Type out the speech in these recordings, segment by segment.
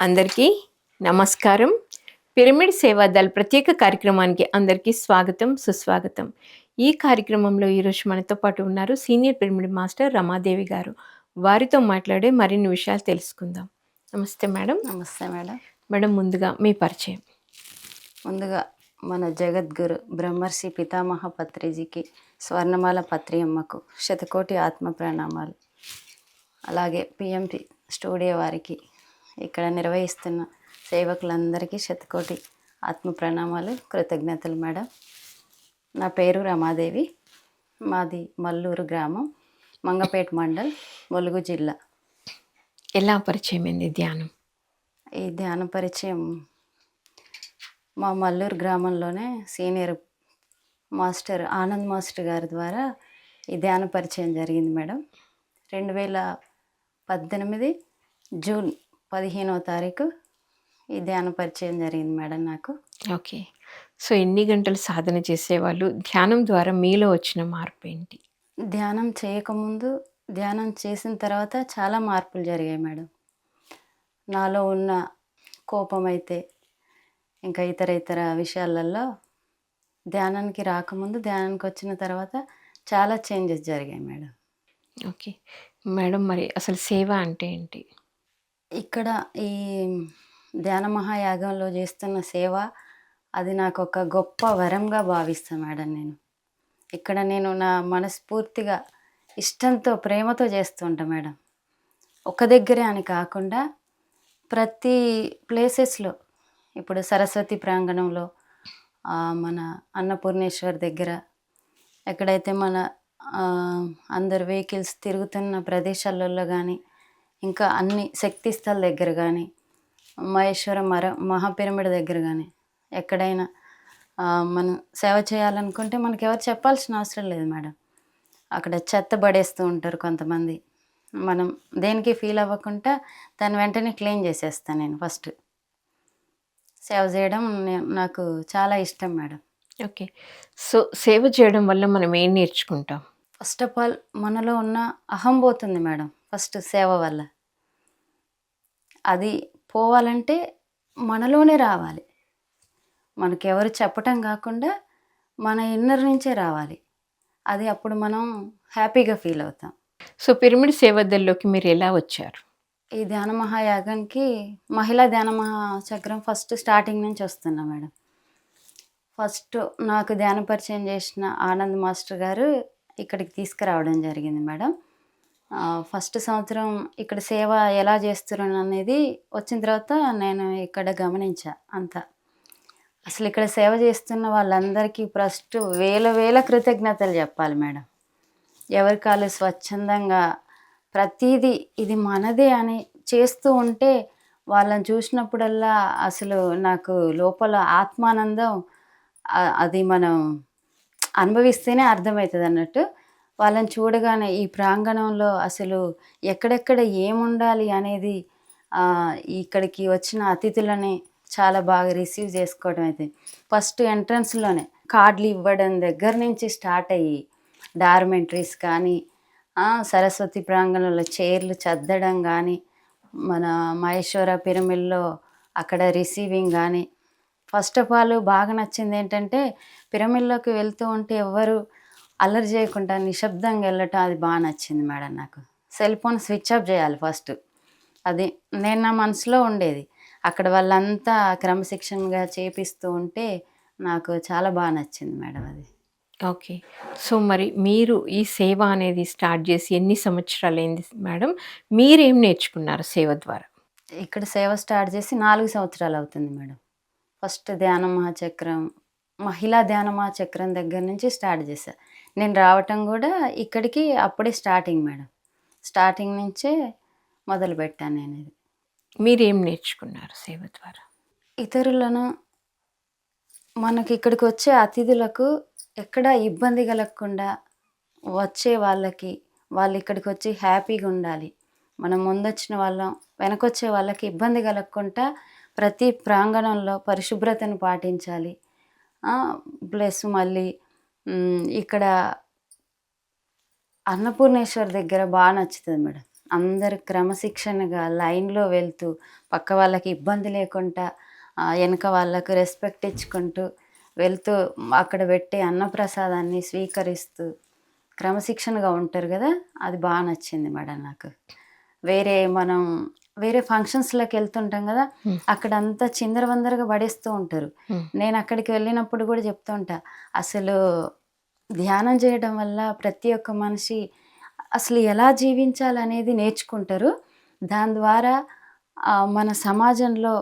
అందరికీ నమస్కారం. పిరమిడ్ సేవాదళ్ ప్రత్యేక కార్యక్రమానికి అందరికీ స్వాగతం, సుస్వాగతం. ఈ కార్యక్రమంలో ఈరోజు మనతో పాటు ఉన్నారు సీనియర్ పిరమిడ్ మాస్టర్ రమాదేవి గారు. వారితో మాట్లాడే మరిన్ని విషయాలు తెలుసుకుందాం. నమస్తే మేడం. నమస్తే మేడం. మేడం, ముందుగా మీ పరిచయం. ముందుగా మన జగద్గురు బ్రహ్మర్షి పితామహ పత్రిజీకి, స్వర్ణమాల పత్రి అమ్మకు శతకోటి ఆత్మ ప్రణామాలు. అలాగే పిఎంపి స్టూడియో వారికి, ఇక్కడ నిర్వహిస్తున్న సేవకులందరికీ శతకోటి ఆత్మ ప్రణామాలు, కృతజ్ఞతలు మేడం. నా పేరు రమాదేవి. మాది మల్లూరు గ్రామం, మంగపేట మండల్, ములుగు జిల్లా. ఎలా పరిచయమైంది ధ్యానం? ఈ ధ్యాన పరిచయం మా మల్లూరు గ్రామంలోనే సీనియర్ మాస్టర్ ఆనంద్ మాస్టర్ గారి ద్వారా ఈ ధ్యాన పరిచయం జరిగింది మేడం. 2018 జూన్ 15వ తారీఖు ఈ ధ్యాన పరిచయం జరిగింది మేడం నాకు. ఓకే. సో ఎన్ని గంటలు సాధన చేసేవాళ్ళు? ధ్యానం ద్వారా మీలో వచ్చిన మార్పు ఏంటి? ధ్యానం చేయకముందు, ధ్యానం చేసిన తర్వాత చాలా మార్పులు జరిగాయి మేడం. నాలో ఉన్న కోపం అయితే, ఇంకా ఇతర విషయాలలో ధ్యానానికి రాకముందు, ధ్యానానికి వచ్చిన తర్వాత చాలా చేంజెస్ జరిగాయి మేడం. ఓకే మేడం, మరి అసలు సేవ అంటే ఏంటి? ఇక్కడ ఈ ధ్యాన మహాయాగంలో చేస్తున్న సేవ, అది నాకు ఒక గొప్ప వరంగా భావిస్తాను మేడం. ఇక్కడ నేను నా మనస్ఫూర్తిగా ఇష్టంతో, ప్రేమతో చేస్తూ ఉంటాను మేడం. ఒక దగ్గరే అని కాకుండా ప్రతి ప్లేసెస్లో, ఇప్పుడు సరస్వతి ప్రాంగణంలో, మన అన్నపూర్ణేశ్వర్ దగ్గర, ఎక్కడైతే మన అందరు వెహికల్స్ తిరుగుతున్న ప్రదేశాలలో కానీ, ఇంకా అన్ని శక్తి స్థల దగ్గర కానీ, మహేశ్వరం మహాపిరమిడ్ దగ్గర కానీ, ఎక్కడైనా మనం సేవ చేయాలనుకుంటే మనకి ఎవరు చెప్పాల్సిన అవసరం లేదు మేడం. అక్కడ చెత్త పడేస్తూ ఉంటారు కొంతమంది. మనం దేనికి ఫీల్ అవ్వకుండా దాన్ని వెంటనే క్లీన్ చేసేస్తాను నేను. ఫస్ట్ సేవ చేయడం నాకు చాలా ఇష్టం మేడం. ఓకే. సో సేవ చేయడం వల్ల మనం ఏం నేర్చుకుంటాం? ఫస్ట్ ఆఫ్ ఆల్ మనలో ఉన్న అహం పోతుంది మేడం. ఫస్ట్ సేవ వల్ల అది పోవాలంటే మనలోనే రావాలి. మనకెవరు చెప్పటం కాకుండా మన ఇన్నర్ నుంచే రావాలి. అది అప్పుడు మనం హ్యాపీగా ఫీల్ అవుతాం. సో పిరమిడ్ సేవాదల్లోకి మీరు ఎలా వచ్చారు? ఈ ధ్యాన మహాయాగంకి మహిళా ధ్యాన మహాచక్రం ఫస్ట్ స్టార్టింగ్ నుంచి వస్తున్నా మేడం. ఫస్ట్ నాకు ధ్యాన పరిచయం చేసిన ఆనంద్ మాస్టర్ గారు ఇక్కడికి తీసుకురావడం జరిగింది మేడం. ఫస్ట్ సంవత్సరం ఇక్కడ సేవ ఎలా చేస్తున్నాను అనేది వచ్చిన తర్వాత నేను ఇక్కడ గమనించా అంతా. అసలు ఇక్కడ సేవ చేస్తున్న వాళ్ళందరికీ ఫస్ట్ వేల కృతజ్ఞతలు చెప్పాలి మేడం. ఎవరి కాళ్ళు స్వచ్ఛందంగా ప్రతీదీ ఇది మనదే అని చేస్తూ ఉంటే వాళ్ళని చూసినప్పుడల్లా అసలు నాకు లోపల ఆత్మానందం, అది మనం అనుభవిస్తేనే అర్థమవుతుంది అన్నట్టు. వాళ్ళని చూడగానే ఈ ప్రాంగణంలో అసలు ఎక్కడెక్కడ ఏముండాలి అనేది ఇక్కడికి వచ్చిన అతిథులని చాలా బాగా రిసీవ్ చేసుకోవడం అయితే ఫస్ట్ ఎంట్రన్స్లోనే కార్డులు ఇవ్వడం దగ్గర నుంచి స్టార్ట్ అయ్యి, డార్మెంటరీస్ కానీ, సరస్వతి ప్రాంగణంలో చైర్లు చద్దడం కానీ, మన మహేశ్వర పిరమిడ్లో అక్కడ రిసీవింగ్ కానీ. ఫస్ట్ ఆఫ్ ఆల్ బాగా నచ్చింది ఏంటంటే, పిరమిడ్లోకి వెళ్తూ ఉంటే ఎవ్వరు అల్లరి చేయకుండా నిశ్శబ్దంగా వెళ్ళటం, అది బాగా నచ్చింది మేడం నాకు. సెల్ ఫోన్ స్విచ్ ఆఫ్ చేయాలి ఫస్ట్, అది నేను నా మనసులో ఉండేది. అక్కడ వాళ్ళంతా క్రమశిక్షణగా చేపిస్తూ ఉంటే నాకు చాలా బాగా నచ్చింది మేడం అది. ఓకే. సో మరి మీరు ఈ సేవ అనేది స్టార్ట్ చేసి ఎన్ని సంవత్సరాలైంది మేడం? మీరేం నేర్చుకున్నారు సేవ ద్వారా? ఇక్కడ సేవ స్టార్ట్ చేసి 4 సంవత్సరాలు అవుతుంది మేడం. ఫస్ట్ ధ్యాన మహాచక్రం, మహిళా ధ్యాన మహాచక్రం దగ్గర నుంచి స్టార్ట్ చేశా. నేను రావటం కూడా ఇక్కడికి అప్పుడే స్టార్టింగ్ మేడం. స్టార్టింగ్ నుంచే మొదలుపెట్టాను నేను ఇది. మీరేం నేర్చుకున్నారు సేవ ద్వారా? ఇతరులను, మనకి ఇక్కడికి వచ్చే అతిథులకు ఎక్కడ ఇబ్బంది కలగకుండా, వచ్చే వాళ్ళకి, వాళ్ళు ఇక్కడికి వచ్చి హ్యాపీగా ఉండాలి. మనం ముందొచ్చిన వాళ్ళం, వెనకొచ్చే వాళ్ళకి ఇబ్బంది కలగకుండా ప్రతి ప్రాంగణంలో పరిశుభ్రతను పాటించాలి. ప్లస్ మళ్ళీ ఇక్కడ అన్నపూర్ణేశ్వర్ దగ్గర బాగా నచ్చుతుంది మేడం. అందరు క్రమశిక్షణగా లైన్‌లో వెళ్తూ, పక్క వాళ్ళకి ఇబ్బంది లేకుండా ఎనక వాళ్ళకు రెస్పెక్ట్ ఇచ్చుకుంటూ వెళ్తూ, అక్కడ పెట్టే అన్నప్రసాదాన్ని స్వీకరిస్తూ, క్రమశిక్షణగా ఉంటారు గదా! అది నచ్చింది మేడం నాకు. మనం వేరే ఫంక్షన్స్‌లోకి వెళ్తుంటాం గదా! హ్మ్. అక్కడంతా చిందరవందరగా పడేస్తూ ఉంటారు. హ్మ్. నేను అక్కడికి వెళ్ళినప్పుడు గూడా చెప్తూ ఉంటా. అసలు ధ్యానం చేయడం వల్ల ప్రతి ఒక్క మనిషి అసలు ఎలా జీవించాలనేది నేర్చుకుంటారు. దాని ద్వారా మన సమాజంలో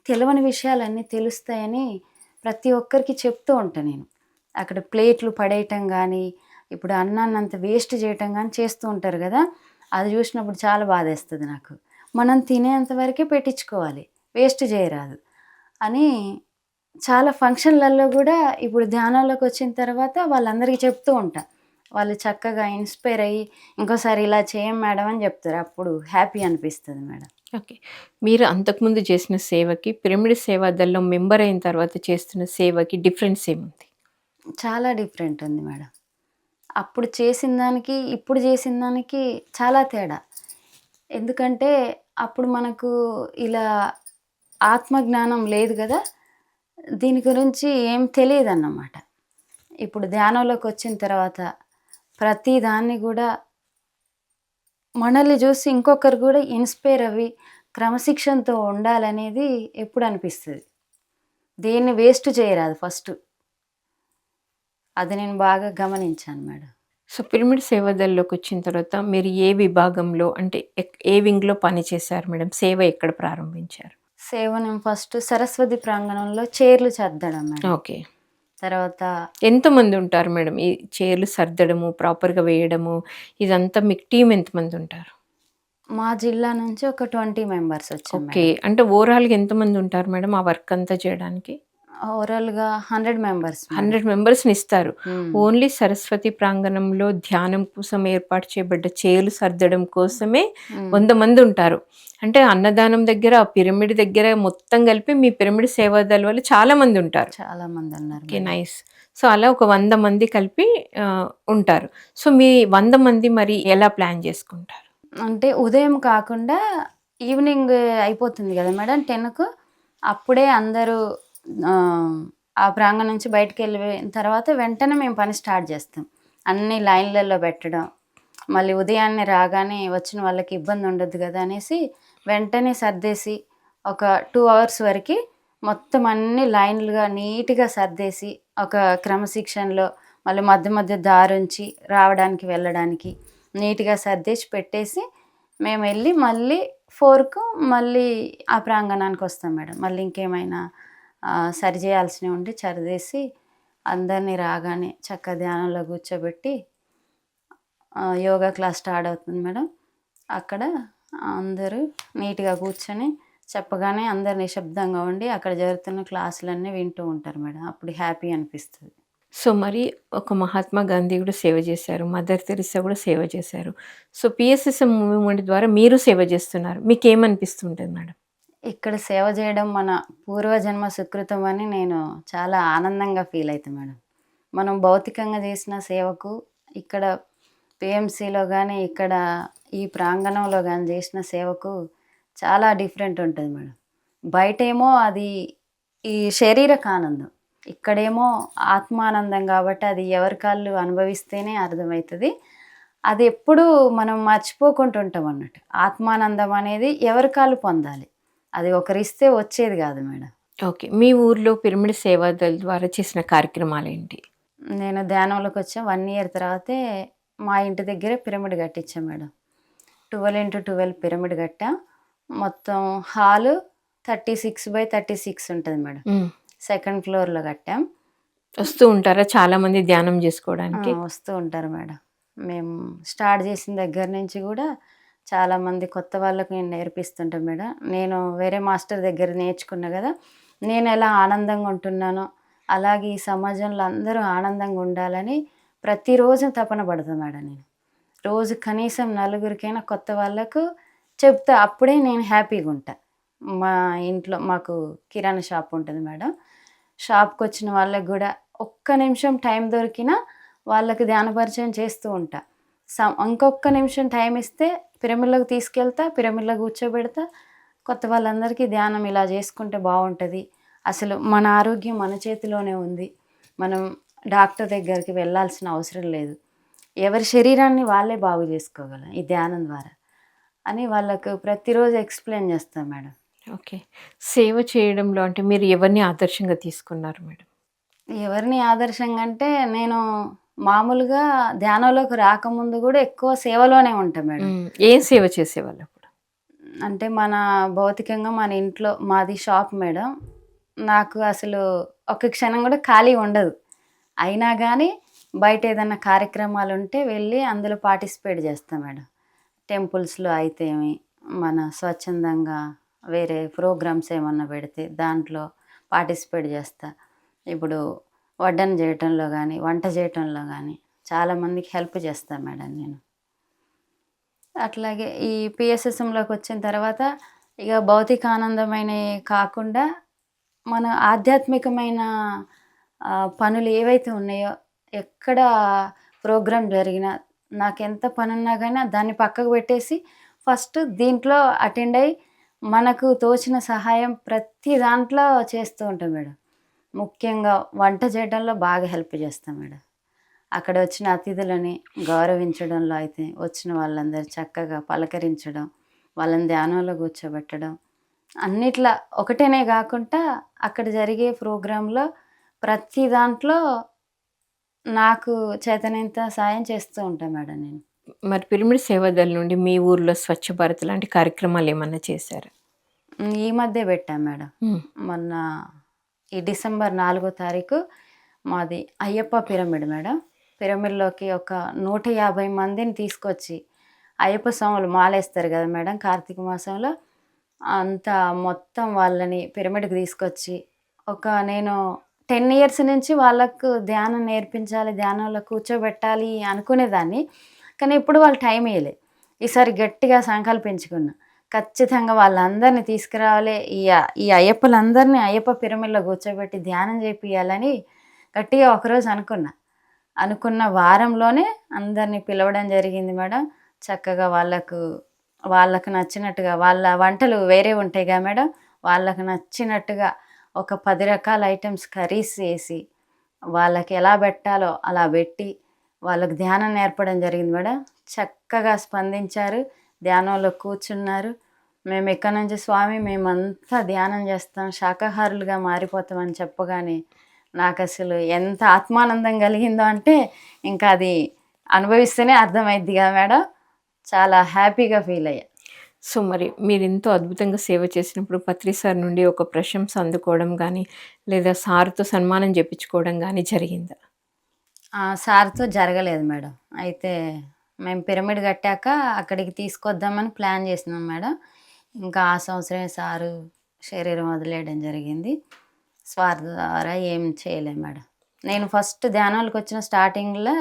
తెలవని విషయాలన్నీ తెలుస్తాయని ప్రతి ఒక్కరికి చెప్తూ ఉంటా నేను. అక్కడ ప్లేట్లు పడేయటం గానీ, ఇప్పుడు అన్నాన్నంత వేస్ట్ చేయటం గానీ చేస్తూ ఉంటారు గదా! అది జూసినప్పుడు చాలా బాధేస్తది నాకు. మనం తినేంత వరకే పెట్టించుకోవాలి. వేస్ట్ జేయరాదు అని చాలా ఫంక్షన్‌లలో గూడా ఇప్పుడు ధ్యానంలోకొచ్చిన తర్వాత వాళ్ళందరికీ చెప్తూ ఉంటా. వాళ్ళు చక్కగా ఇన్‌స్పైర్ అయ్యి, ఇంకోసారి ఇలా చేయం మేడం అని జెప్తారు. అప్పుడు హ్యాపీ అనిపిస్తది మేడం. ఓకే. మీరు అంతకుముందు చేసిన సేవకి, పిరమిడ్ సేవా దళంలో మెంబర్ అయిన తర్వాత చేస్తున్న సేవకి డిఫరెన్స్ ఏముంది? చాలా డిఫరెంట్ ఉంది మేడం. అప్పుడు చేసిన దానికి, ఇప్పుడు చేసిన దానికి చాలా తేడా. ఎందుకంటే అప్పుడు మనకు ఇలా ఆత్మజ్ఞానం లేదు గదా! దీని గురించి ఏం తెలీదన్నమాట. ఇప్పుడు ధ్యానంలోకొచ్చిన తర్వాత ప్రతి దాన్ని గూడా మనల్ని జూసి ఇంకొకరు గూడా ఇన్‌స్పైర్ అవ్వి, క్రమశిక్షణతో ఉండాలనేది ఎప్పుడు అనిపిస్తది. దేన్ని వేస్ట్ చేయరాదు ఫస్టు. అది నేను బాగా గమనించాను మేడం. సో, పిరమిడ్ సేవా దళంలోకొచ్చిన తర్వాత మీరు ఏ విభాగంలో అంటే ఏ వింగ్‌లో పని చేశారు మేడం? సేవ ఎక్కడ ప్రారంభించారు? సేవ నేను ఫస్ట్ సరస్వతి ప్రాంగణంలో చైర్లు సర్దడం మేడం. ఓకే. తర్వాత ఎంతమందుంటారు మేడం? ఈ చైర్లు సర్దడము, ప్రాపర్‌గా వేయడము ఇదంతా మీకు టీమ్ ఎంతమందుంటారు? మా జిల్లా నుంచి ఒక 20 మెంబర్స్ వచ్చాం ఓకే. మేడం. అంటే ఓవరాల్‌గా ఎంతమందుంటారు మేడం ఆ వర్క్ అంతా చేయడానికి? ఓవరాల్‌గా 100 మెంబర్స్ మేడం. 100 మెంబర్స్‌నిస్తారు. హ్మ్. ఓన్లీ సరస్వతి ప్రాంగణంలో ధ్యానం కోసం ఏర్పాటు చేయబడ్డ చైర్లు సర్దడం కోసమే హ్మ్. 100 మందుంటారు. అంటే అన్నదానం దగ్గర, ఆ పిరమిడ్ దగ్గర మొత్తం కలిపి మీ పిరమిడ్ సేవా దళ వాళ్ళు చాలా మందుంటారు. చాలా మందున్నారు ఓకే. మేడం. నైస్. సో, అలా ఒక 100 మంది కలిపి ఉంటారు. సో, మీ 100 మంది మరి ఎలా ప్లాన్ చేసుకుంటారు? అంటే ఉదయం కాకుండా ఈవినింగ్ అయిపోతుంది గదా మేడం 10కు. అప్పుడే అందరూ ఆహ్, ఆ ప్రాంగణం నుంచి బయటికెళ్ళిన తర్వాత వెంటనే మేము పని స్టార్ట్ జేస్తాం. అన్నీ లైన్‌లలో పెట్టడం. మళ్ళీ ఉదయాన్నే రాగానే వచ్చిన వాళ్ళకి ఇబ్బంది ఉండొద్దు గదా అనేసి వెంటనే సర్దేసి ఒక 2 అవర్స్ వరకి మొత్తం అన్నీ లైన్‌లుగా నీట్‌గా సర్దేసి ఒక క్రమశిక్షణలో మళ్ళీ మధ్య మధ్య దారుంచి రావడానికి, వెళ్ళడానికి నీట్‌గా సర్దేసి పెట్టేసి మేమెళ్ళి మళ్ళీ 4కు మళ్ళీ ఆ ప్రాంగణానికొస్తాం మేడం. మళ్ళీ ఇంకేమైనా సరి చేయాల్సినవి ఉంటే సరిజేసి అందరిని రాగానే చక్కగా ధ్యానంలో కూర్చోబెట్టి యోగా క్లాస్ స్టార్ట్ అవుతుంది మేడం. అక్కడ అందరూ నీట్‌గా కూర్చొని చెప్పగానే అందరూ నిశ్శబ్దంగా ఉండి అక్కడ జరుగుతున్న క్లాసులన్నీ వింటూ ఉంటారు మేడం. అప్పుడు హ్యాపీ అనిపిస్తది. సో, మరి ఒక మహాత్మా గాంధీ గూడా సేవ చేశారు. మదర్ తెరిసా గూడా సేవ చేశారు. సో, పీఎస్ఎస్ఎం మూవ్‌మెంట్ ద్వారా మీరు సేవ చేస్తున్నారు. మీకేమనిపిస్తుంటది మేడం? ఇక్కడ సేవ చేయడం మన పూర్వజన్మ సుకృతం అని నేను చాలా ఆనందంగా ఫీల్ అయితా మేడం. మనం భౌతికంగా చేసిన సేవకు ఇక్కడ పిఎంసిలో గానీ, ఇక్కడ ఈ ప్రాంగణంలో గానీ చేసిన సేవకు చాలా డిఫరెంట్ ఉంటది మేడం. బయటేమో అది ఈ శరీరక ఆనందం. ఇక్కడేమో ఆత్మానందం గాబట్టి అది ఎవరికాళ్ళు అనుభవిస్తేనే అర్థమైతది. అది ఎప్పుడూ మనం మర్చిపోకుండా ఉంటామన్నట్టు. ఆత్మానందం అనేది ఎవరికాళ్ళు పొందాలి. అది ఒకరిస్తే వచ్చేది గాదు మేడం. ఓకే. మీ ఊర్లో పిరమిడ్ సేవా దళ్ ద్వారా చేసిన కార్యక్రమాలేంటి? నేను ధ్యానంలోకొచ్చా 1 ఇయర్ తర్వాతే మా ఇంటి దగ్గరే పిరమిడ్ కట్టించా మేడం. 12x12 పిరమిడ్ కట్టా. మొత్తం హాలు 36/36 ఉంటది మేడం. హ్మ్. సెకండ్ ఫ్లోర్‌లో కట్టాం. వస్తూ ఉంటారా చాలామంది ధ్యానం జేసుకోవడానికి? వస్తూ ఉంటారు మేడం. మేము స్టార్ట్ చేసిన దగ్గర నుంచి గూడా చాలామంది కొత్త వాళ్ళకి నేను నేర్పిస్తుంటా మేడం. నేను వేరే మాస్టర్ దగ్గర నేర్చుకున్నా గదా! నేనెలా ఆనందంగా ఉంటున్నానో, అలాగే ఈ సమాజంలో అందరూ ఆనందంగా ఉండాలని ప్రతిరోజు తపన పడతా మేడం నేను. రోజు కనీసం నలుగురికైనా కొత్త వాళ్ళకు చెప్తా. అప్పుడే నేను హ్యాపీగుంటా. మా ఇంట్లో మాకు కిరాణా షాప్ ఉంటది మేడం. షాప్‌కొచ్చిన వాళ్ళకి గూడా ఒక్క నిమిషం టైం దొరికినా వాళ్ళకి ధ్యాన పరిచయం చేస్తూ ఉంటా. ఇంకొక్క నిమిషం టైం ఇస్తే పిరమిడ్‌లోకి తీసుకెళ్తా, పిరమిడ్‌లో కూర్చోబెడతా. కొత్త వాళ్ళందరికీ ధ్యానం ఇలా చేసుకుంటే బావుంటది. అసలు మన ఆరోగ్యం మన చేతిలోనే ఉంది. మనం డాక్టర్ దగ్గరికి వెళ్ళాల్సిన అవసరం లేదు. ఎవరి శరీరాన్ని వాళ్ళే బాగు చేసుకోగలం ఈ ధ్యానం ద్వారా అని వాళ్ళకు ప్రతిరోజు ఎక్స్‌ప్లెయిన్ చేస్తా మేడం. ఓకే. సేవ చేయడంలో అంటే మీరు ఎవరిని ఆదర్శంగా తీసుకున్నారు మేడం? ఎవరిని ఆదర్శంగా అంటే నేను మామూలుగా ధ్యానంలోకి రాకముందు గూడా ఎక్కువ సేవలోనే ఉంటా మేడం. ఏం సేవ చేసేవాళ్ళప్పుడు? అంటే మన భౌతికంగా మన ఇంట్లో మాది షాప్ మేడం. నాకు అసలు ఒక్క క్షణం గూడా ఖాళీ ఉండదు. అయినా గానీ బయట ఏదన్నా కార్యక్రమాలుంటే వెళ్ళి అందులో పార్టిసిపేట్ చేస్తా మేడం. టెంపుల్స్‌లో అయితేమి, మన స్వచ్ఛందంగా వేరే ప్రోగ్రామ్స్ ఏమన్నా పెడితే దాంట్లో పార్టిసిపేట్ చేస్తా. ఇప్పుడు వడ్డన చేయటంలో గానీ, వంట చేయటంలో గానీ చాలామందికి హెల్ప్ చేస్తా మేడం నేను. అట్లాగే ఈ పిఎస్ఎస్ఎంలోకొచ్చిన తర్వాత ఇగ భౌతిక ఆనందమైనయి కాకుండా మన ఆధ్యాత్మికమైన పనులు ఏవైతే ఉన్నాయో, ఎక్కడ ప్రోగ్రామ్ జరిగినా, నాకెంత పనున్నా గానీ దాన్ని పక్కకు పెట్టేసి ఫస్ట్ దీంట్లో అటెండ్ అయ్యి, మనకు తోచిన సహాయం ప్రతి దాంట్లో చేస్తూ ఉంటా మేడం. ముఖ్యంగా వంట చేయడంలో బాగా హెల్ప్ చేస్తా మేడం. అక్కడ వచ్చిన అతిథులని గౌరవించడంలో అయితే వచ్చిన వాళ్ళందరూ చక్కగా పలకరించడం, వాళ్ళని ధ్యానంలో కూర్చోబెట్టడం, అన్నిట్లా ఒకటేనే గాకుండా అక్కడ జరిగే ప్రోగ్రామ్‌లో ప్రతి దాంట్లో నాకు చేతనైనంత సాయం చేస్తూ ఉంటా మేడం నేను. మరి పిరమిడ్ సేవాదల్ నుండి మీ ఊర్లో స్వచ్ఛ భారత్ లాంటి కార్యక్రమాలేమన్నా చేశారా? ఈ మధ్యే పెట్టాం మేడం. హ్మ్. మొన్న ఈ డిసెంబర్ 4 తారీఖు మాది అయ్యప్ప పిరమిడ్ మేడం. పిరమిడ్‌లోకి ఒక 150 మందిని తీసుకొచ్చి అయ్యప్ప స్వాములు మాలేస్తారు గదా మేడం కార్తీక మాసంలో. అంతా మొత్తం వాళ్ళని పిరమిడ్‌కి తీసుకొచ్చి నేను 10 ఇయర్స్ నుంచి వాళ్ళకు ధ్యానం నేర్పించాలి, ధ్యానంలో కూర్చోబెట్టాలి అనుకునేదాన్ని. కానీ ఎప్పుడు వాళ్ళు టైం ఇయ్యలే. ఈసారి గట్టిగా సంకల్పించుకున్నా. ఖచ్చితంగా వాళ్ళందరిని తీసుకురావాలి. ఈ అయ్యప్పలందరిని అయ్యప్ప పిరమిడ్‌లో కూర్చోబెట్టి ధ్యానం చేపియాలని గట్టిగా ఒకరోజు అనుకున్నా. అనుకున్న వారంలోనే అందరిని పిలవడం జరిగింది మేడం. చక్కగా వాళ్ళకు నచ్చినట్టుగా వాళ్ళ వంటలు వేరే ఉంటాయిగా మేడం. వాళ్ళకి నచ్చినట్టుగా ఒక 10 రకాల ఐటెమ్స్ కర్రీస్ చేసి, వాళ్ళకి ఎలా పెట్టాలో అలా పెట్టి, వాళ్ళకి ధ్యానం నేర్పడం జరిగింది మేడం. చక్కగా స్పందించారు. ధ్యానంలో కూర్చున్నారు. మేము ఇక్కడి నుంచి స్వామి మేమంతా ధ్యానం చేస్తాం, శాకాహారులుగా మారిపోతామని చెప్పగానే నాకసలు ఎంత ఆత్మానందం కలిగిందో అంటే ఇంకా అది అనుభవిస్తేనే అర్థమైద్ది కదా మేడం. చాలా హ్యాపీగా ఫీల్ అయ్యా. సో, మరి మీరెంతో అద్భుతంగా సేవ చేసినప్పుడు పత్రి సార్ నుండి ఒక ప్రశంస అందుకోవడం గానీ, లేదా సార్‌తో సన్మానం జెప్పించుకోవడం గానీ జరిగిందా? సార్‌తో జరగలేదు మేడం. అయితే మేము పిరమిడ్ కట్టాక అక్కడికి తీసుకొద్దామని ప్లాన్ చేసినాం మేడం. ఇంకా ఆ సంవత్సరమే సారు శరీరం వదిలేయడం జరిగింది. సార్ ద్వారా ఏం చేయలేం మేడం. నేను ఫస్ట్ ధ్యానాలకొచ్చిన స్టార్టింగ్‌లో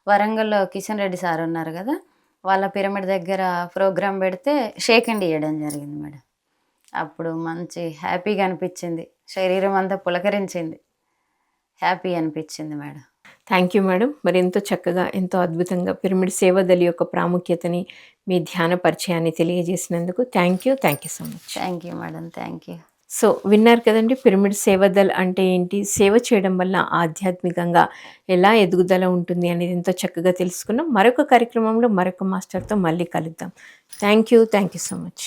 వరంగల్‌లో కిషన్ రెడ్డి సార్ ఉన్నారు గదా! వాళ్ళ పిరమిడ్ దగ్గర ప్రోగ్రామ్ పెడితే షేక్ హ్యాండ్ ఇయ్యడం జరిగింది మేడం. అప్పుడు మంచి హ్యాపీగా అనిపిచ్చింది. శరీరం అంతా పులకరించింది. హ్యాపీ అనిపిచ్చింది మేడం. Thank you madam. మరి ఎంతో చక్కగా, ఎంతో అద్భుతంగా పిరమిడ్ సేవాదల్ యొక్క ప్రాముఖ్యతని, మీ ధ్యాన పరిచయాన్ని తెలియజేసినందుకు thank you. Thank you so much. Thank you madam. Thank you. So, విన్నారు కదండీ పిరమిడ్ సేవాదల్ అంటే ఏంటి? సేవ చేయడం వల్ల ఆధ్యాత్మికంగా ఎలా ఎదుగుదల ఉంటుంది అనేది ఎంతో చక్కగా తెలుసుకున్నాం. మరొక కార్యక్రమంలో మరొక మాస్టర్‌తో మళ్ళీ కలుద్దాం. Thank you. Thank you so much.